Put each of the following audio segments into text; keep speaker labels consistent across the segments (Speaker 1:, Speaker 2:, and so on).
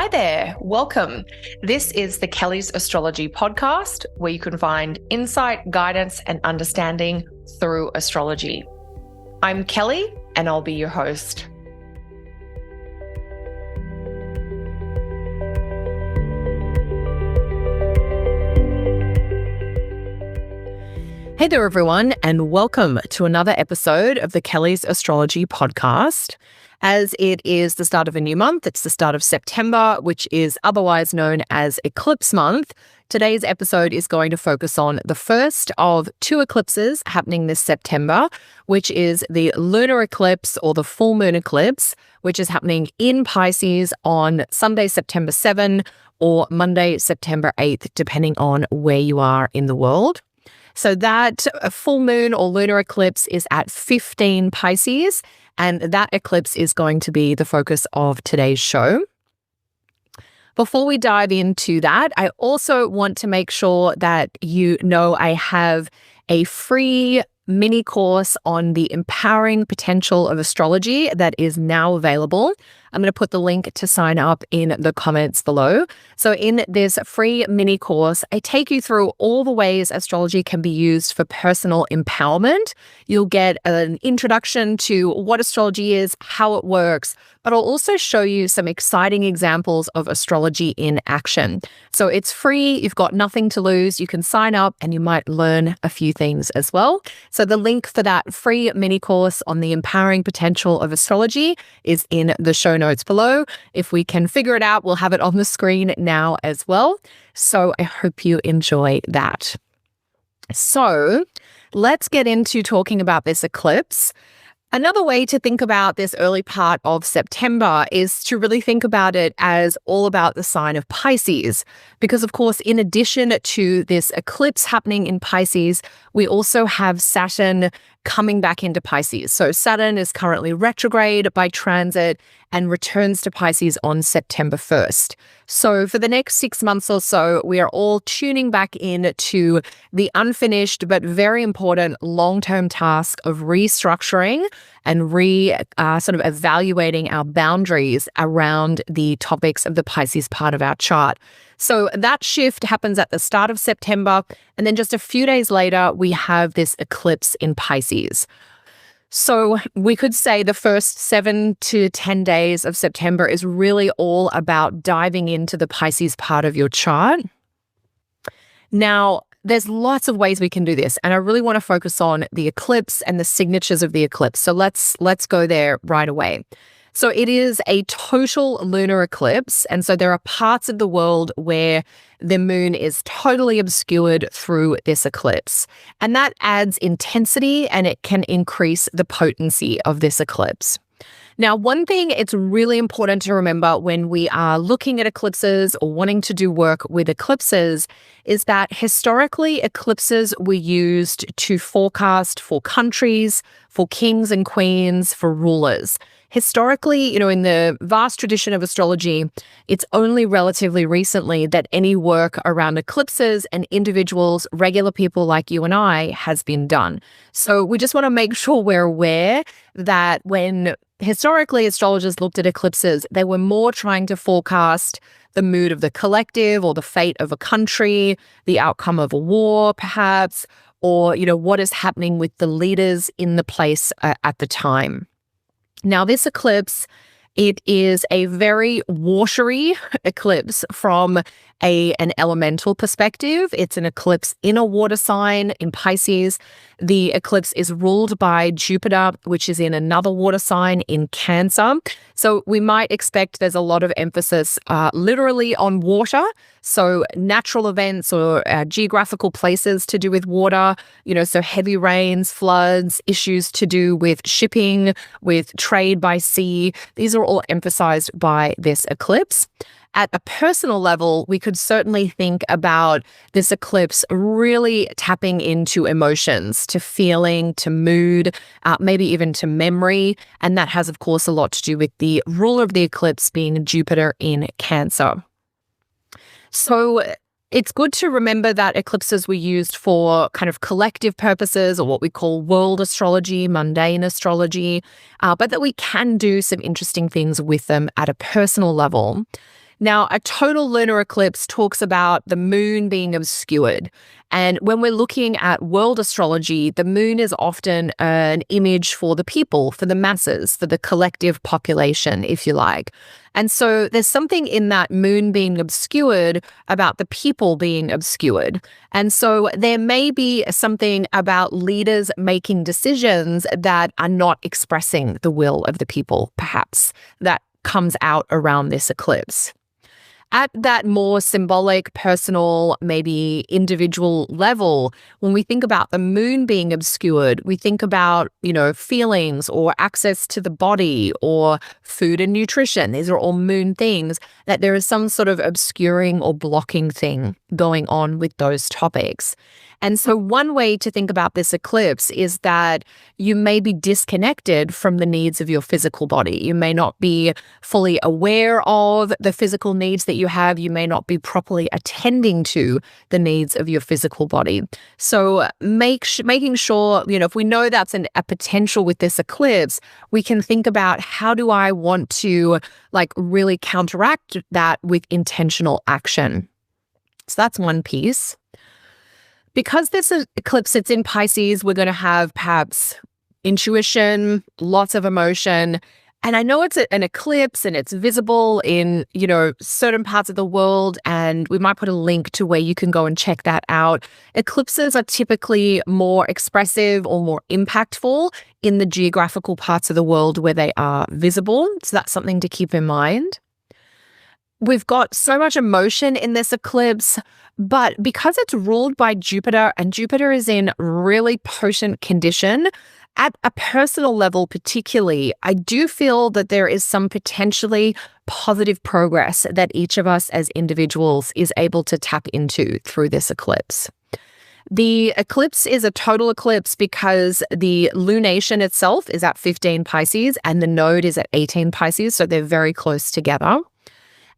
Speaker 1: Hi there, welcome. This is the Kelly's Astrology podcast, where you can find insight, guidance, and understanding through astrology. I'm Kelly, and I'll be your host.
Speaker 2: Hey there, everyone, and welcome to another episode of the Kelly's Astrology podcast. As it is the start of a new month, it's the start of September, which is otherwise known as Eclipse Month. Today's episode is going to focus on the first of two eclipses happening this September, which is the lunar eclipse or the full moon eclipse, which is happening in Pisces on Sunday, September 7 or Monday, September 8th, depending on where you are in the world. So that full moon or lunar eclipse is at 15 Pisces, and that eclipse is going to be the focus of today's show. Before we dive into that, I also want to make sure that you know I have a free mini course on the Empowering Potential of Astrology that is now available. I'm going to put the link to sign up in the comments below. So in this free mini course, I take you through all the ways astrology can be used for personal empowerment. You'll get an introduction to what astrology is, how it works, but I'll also show you some exciting examples of astrology in action. So it's free. You've got nothing to lose. You can sign up and you might learn a few things as well. So the link for that free mini course on the Empowering Potential of Astrology is in the show notes below. If we can figure it out, we'll have it on the screen now as well. So I hope you enjoy that. So let's get into talking about this eclipse. Another way to think about this early part of September is to really think about it as all about the sign of Pisces. Because, of course, in addition to this eclipse happening in Pisces, we also have Saturn coming back into Pisces. So Saturn is currently retrograde by transit and returns to Pisces on September 1st. So for the next 6 months or so, we are all tuning back in to the unfinished but very important long-term task of restructuring and sort of evaluating our boundaries around the topics of the Pisces part of our chart. So that shift happens at the start of September, and then just a few days later, we have this eclipse in Pisces. So we could say the first 7 to 10 days of September is really all about diving into the Pisces part of your chart. Now, there's lots of ways we can do this, and I really want to focus on the eclipse and the signatures of the eclipse. So let's go there right away. So it is a total lunar eclipse, and so there are parts of the world where the moon is totally obscured through this eclipse. And that adds intensity and it can increase the potency of this eclipse. Now, one thing it's really important to remember when we are looking at eclipses or wanting to do work with eclipses is that historically eclipses were used to forecast for countries, for kings and queens, for rulers. Historically, in the vast tradition of astrology, it's only relatively recently that any work around eclipses and individuals, regular people like you and I, has been done. So we just want to make sure we're aware that when historically astrologers looked at eclipses, they were more trying to forecast the mood of the collective or the fate of a country, the outcome of a war, perhaps, or, what is happening with the leaders in the place at the time. Now, this eclipse, it is a very watery eclipse from an elemental perspective. It's an eclipse in a water sign in Pisces. The eclipse is ruled by Jupiter, which is in another water sign in Cancer. So we might expect there's a lot of emphasis literally on water. So natural events or geographical places to do with water, so heavy rains, floods, issues to do with shipping, with trade by sea. These are all emphasized by this eclipse. At a personal level, we could certainly think about this eclipse really tapping into emotions, to feeling, to mood, maybe even to memory. And that has, of course, a lot to do with the ruler of the eclipse being Jupiter in Cancer. So it's good to remember that eclipses were used for kind of collective purposes or what we call world astrology, mundane astrology, but that we can do some interesting things with them at a personal level. Now, a total lunar eclipse talks about the moon being obscured. And when we're looking at world astrology, the moon is often an image for the people, for the masses, for the collective population, if you like. And so there's something in that moon being obscured about the people being obscured. And so there may be something about leaders making decisions that are not expressing the will of the people, perhaps, that comes out around this eclipse. At that more symbolic, personal, maybe individual level, when we think about the moon being obscured, we think about, feelings or access to the body or food and nutrition. These are all moon things, that there is some sort of obscuring or blocking thing going on with those topics. And so one way to think about this eclipse is that you may be disconnected from the needs of your physical body. You may not be fully aware of the physical needs that you have. You may not be properly attending to the needs of your physical body. So making sure, if we know that's a potential with this eclipse, we can think about, how do I want to really counteract that with intentional action? So that's one piece. Because this eclipse sits in Pisces, we're going to have perhaps intuition, lots of emotion. And I know it's an eclipse and it's visible in, certain parts of the world, and we might put a link to where you can go and check that out. Eclipses are typically more expressive or more impactful in the geographical parts of the world where they are visible. So that's something to keep in mind. We've got so much emotion in this eclipse, but because it's ruled by Jupiter, and Jupiter is in really potent condition, at a personal level particularly, I do feel that there is some potentially positive progress that each of us as individuals is able to tap into through this eclipse. The eclipse is a total eclipse because the lunation itself is at 15 Pisces and the node is at 18 Pisces, so they're very close together.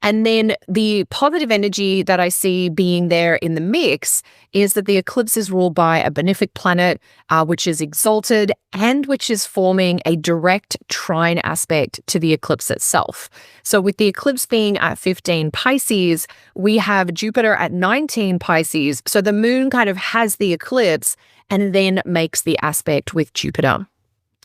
Speaker 2: And then the positive energy that I see being there in the mix is that the eclipse is ruled by a benefic planet, which is exalted and which is forming a direct trine aspect to the eclipse itself. So with the eclipse being at 15 Pisces, we have Jupiter at 19 Pisces. So the moon kind of has the eclipse and then makes the aspect with Jupiter.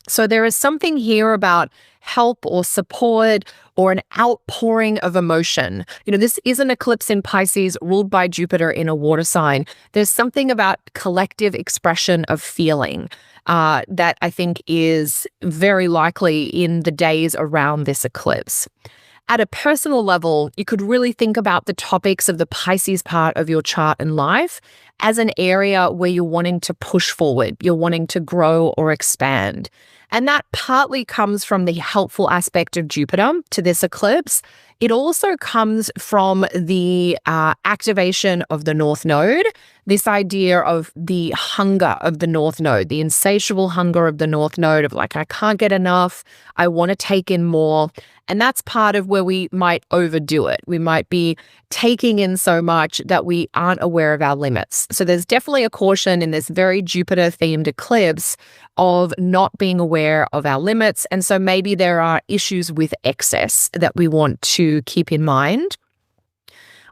Speaker 2: So there is something here about help or support or an outpouring of emotion. This is an eclipse in Pisces ruled by Jupiter in a water sign. There's something about collective expression of feeling that I think is very likely in the days around this eclipse. At a personal level, you could really think about the topics of the Pisces part of your chart and life as an area where you're wanting to push forward, you're wanting to grow or expand. And that partly comes from the helpful aspect of Jupiter to this eclipse. It also comes from the activation of the North Node, this idea of the hunger of the North Node, the insatiable hunger of the North Node of I can't get enough, I want to take in more. And that's part of where we might overdo it. We might be taking in so much that we aren't aware of our limits. So there's definitely a caution in this very Jupiter-themed eclipse of not being aware of our limits. And so maybe there are issues with excess that we want to keep in mind.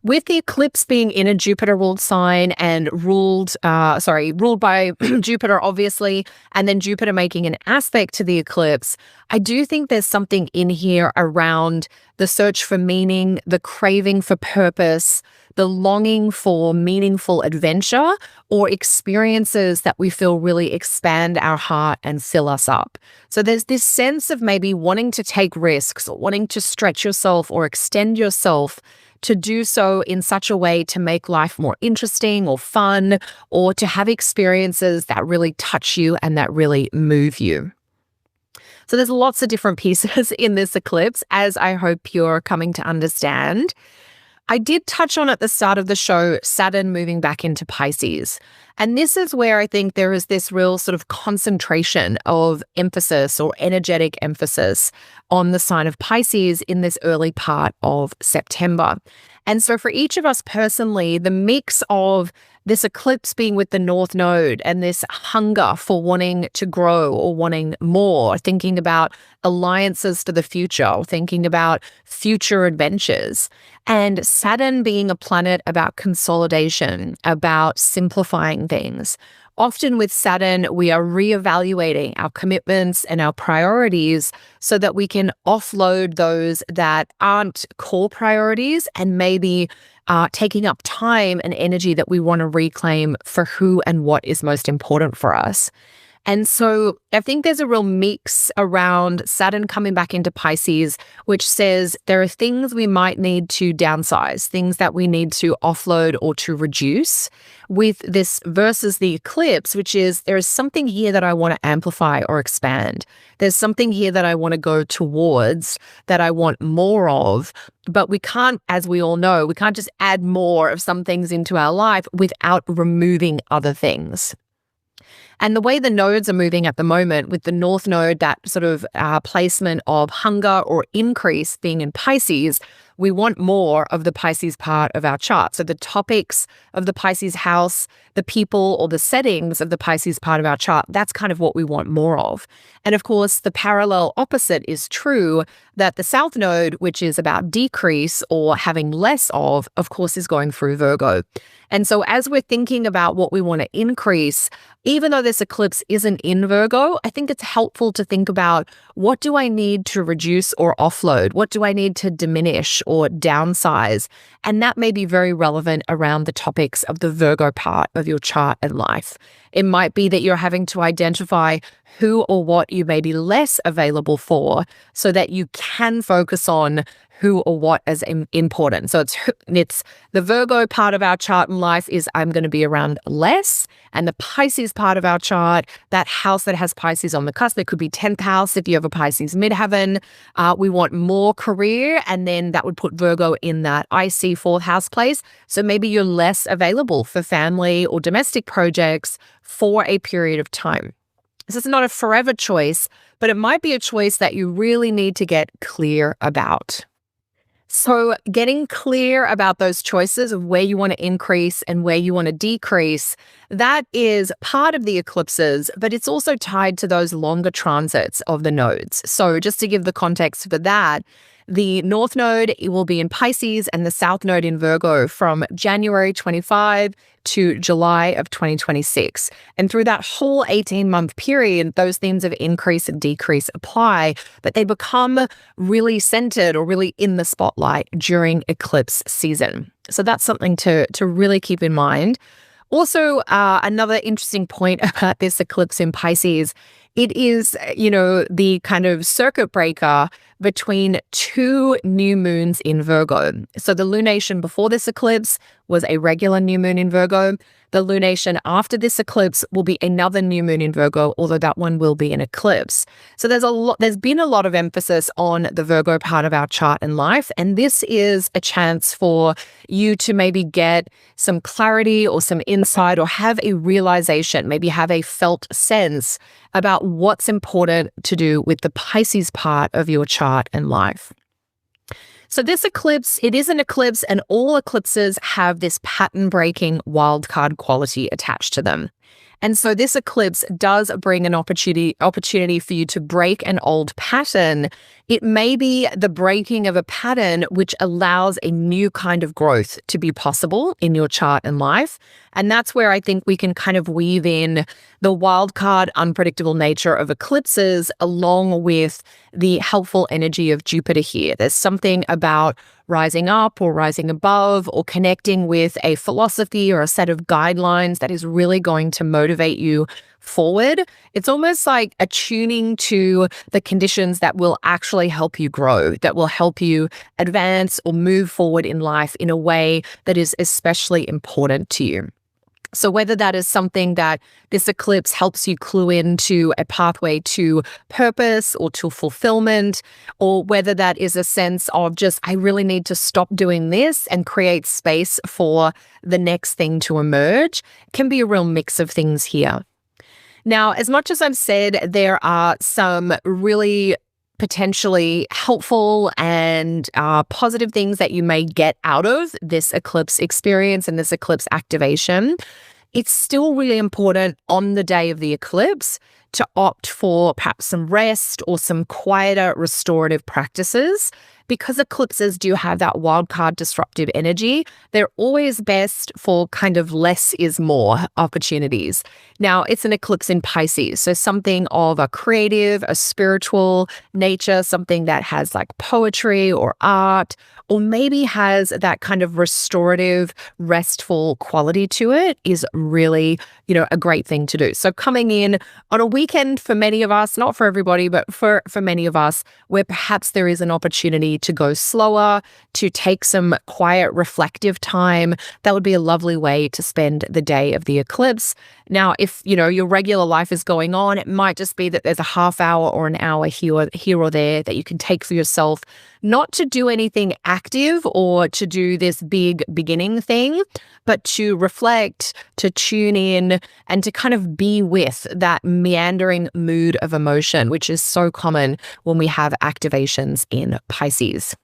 Speaker 2: With the eclipse being in a Jupiter-ruled sign and ruled by Jupiter, obviously, and then Jupiter making an aspect to the eclipse, I do think there's something in here around the search for meaning, the craving for purpose, the longing for meaningful adventure or experiences that we feel really expand our heart and fill us up. So there's this sense of maybe wanting to take risks or wanting to stretch yourself or extend yourself to do so in such a way to make life more interesting or fun, or to have experiences that really touch you and that really move you. So there's lots of different pieces in this eclipse, as I hope you're coming to understand. I did touch on at the start of the show, Saturn moving back into Pisces. And this is where I think there is this real sort of concentration of emphasis or energetic emphasis on the sign of Pisces in this early part of September. And so for each of us personally, the mix of This eclipse being with the North Node and this hunger for wanting to grow or wanting more, thinking about alliances to the future, or thinking about future adventures. And Saturn being a planet about consolidation, about simplifying things. Often with Saturn, we are reevaluating our commitments and our priorities so that we can offload those that aren't core priorities and maybe taking up time and energy that we want to reclaim for who and what is most important for us. And so I think there's a real mix around Saturn coming back into Pisces, which says there are things we might need to downsize, things that we need to offload or to reduce, with this versus the eclipse, which is there is something here that I want to amplify or expand. There's something here that I want to go towards, that I want more of. But we can't, as we all know, we can't just add more of some things into our life without removing other things. And the way the nodes are moving at the moment, with the North Node, that sort of placement of hunger or increase being in Pisces, we want more of the Pisces part of our chart. So the topics of the Pisces house, the people or the settings of the Pisces part of our chart, that's kind of what we want more of. And of course, the parallel opposite is true, that the South Node, which is about decrease or having less of course, is going through Virgo. And so as we're thinking about what we want to increase, even though this eclipse isn't in Virgo, I think it's helpful to think about, what do I need to reduce or offload? What do I need to diminish or downsize? And that may be very relevant around the topics of the Virgo part of your chart and life. It might be that you're having to identify who or what you may be less available for so that you can focus on who or what is important. So it's the Virgo part of our chart in life is I'm going to be around less. And the Pisces part of our chart, that house that has Pisces on the cusp, it could be 10th house if you have a Pisces midheaven. We want more career, and then that would put Virgo in that IC 4th house place. So maybe you're less available for family or domestic projects for a period of time. This is not a forever choice, but it might be a choice that you really need to get clear about. So getting clear about those choices of where you want to increase and where you want to decrease, that is part of the eclipses, but it's also tied to those longer transits of the nodes. So just to give the context for that, the North Node, it will be in Pisces, and the South Node in Virgo from January 25 to July of 2026. And through that whole 18-month period, those themes of increase and decrease apply, but they become really centered or really in the spotlight during eclipse season. So that's something to really keep in mind. Also, another interesting point about this eclipse in Pisces, it is, the kind of circuit breaker between two new moons in Virgo. So the lunation before this eclipse was a regular new moon in Virgo. The lunation after this eclipse will be another new moon in Virgo, although that one will be an eclipse. So there's been a lot of emphasis on the Virgo part of our chart and life, and this is a chance for you to maybe get some clarity or some insight or have a realization, maybe have a felt sense about what's important to do with the Pisces part of your chart and life. So this eclipse, it is an eclipse, and all eclipses have this pattern-breaking wildcard quality attached to them. And so this eclipse does bring an opportunity for you to break an old pattern. It may be the breaking of a pattern which allows a new kind of growth to be possible in your chart and life. And that's where I think we can kind of weave in the wildcard, unpredictable nature of eclipses along with the helpful energy of Jupiter here. There's something about rising up or rising above or connecting with a philosophy or a set of guidelines that is really going to motivate you forward. It's almost like attuning to the conditions that will actually help you grow, that will help you advance or move forward in life in a way that is especially important to you. So whether that is something that this eclipse helps you clue into a pathway to purpose or to fulfillment, or whether that is a sense of just, I really need to stop doing this and create space for the next thing to emerge, can be a real mix of things here. Now, as much as I've said, there are some really potentially helpful and positive things that you may get out of this eclipse experience and this eclipse activation, it's still really important on the day of the eclipse to opt for perhaps some rest or some quieter restorative practices. Because eclipses do have that wildcard disruptive energy, they're always best for kind of less is more opportunities. Now, it's an eclipse in Pisces, so something of a creative, a spiritual nature, something that has like poetry or art, or maybe has that kind of restorative, restful quality to it is really, a great thing to do. So coming in on a weekend for many of us, not for everybody, but for many of us, where perhaps there is an opportunity to go slower, to take some quiet, reflective time, that would be a lovely way to spend the day of the eclipse. Now, if, your regular life is going on, it might just be that there's a half hour or an hour here or there that you can take for yourself, not to do anything active or to do this big beginning thing, but to reflect, to tune in, and to kind of be with that meandering mood of emotion, which is so common when we have activations in Pisces.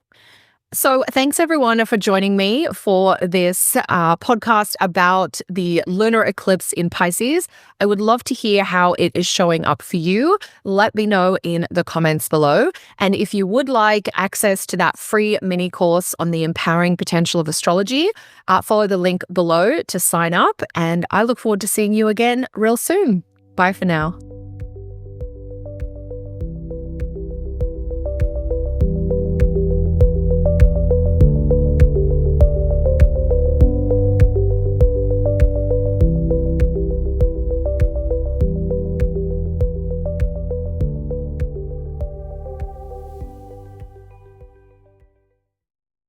Speaker 2: So thanks everyone for joining me for this podcast about the lunar eclipse in Pisces. I would love to hear how it is showing up for you. Let me know in the comments below. And if you would like access to that free mini course on the Empowering Potential of Astrology, follow the link below to sign up. And I look forward to seeing you again real soon. Bye for now.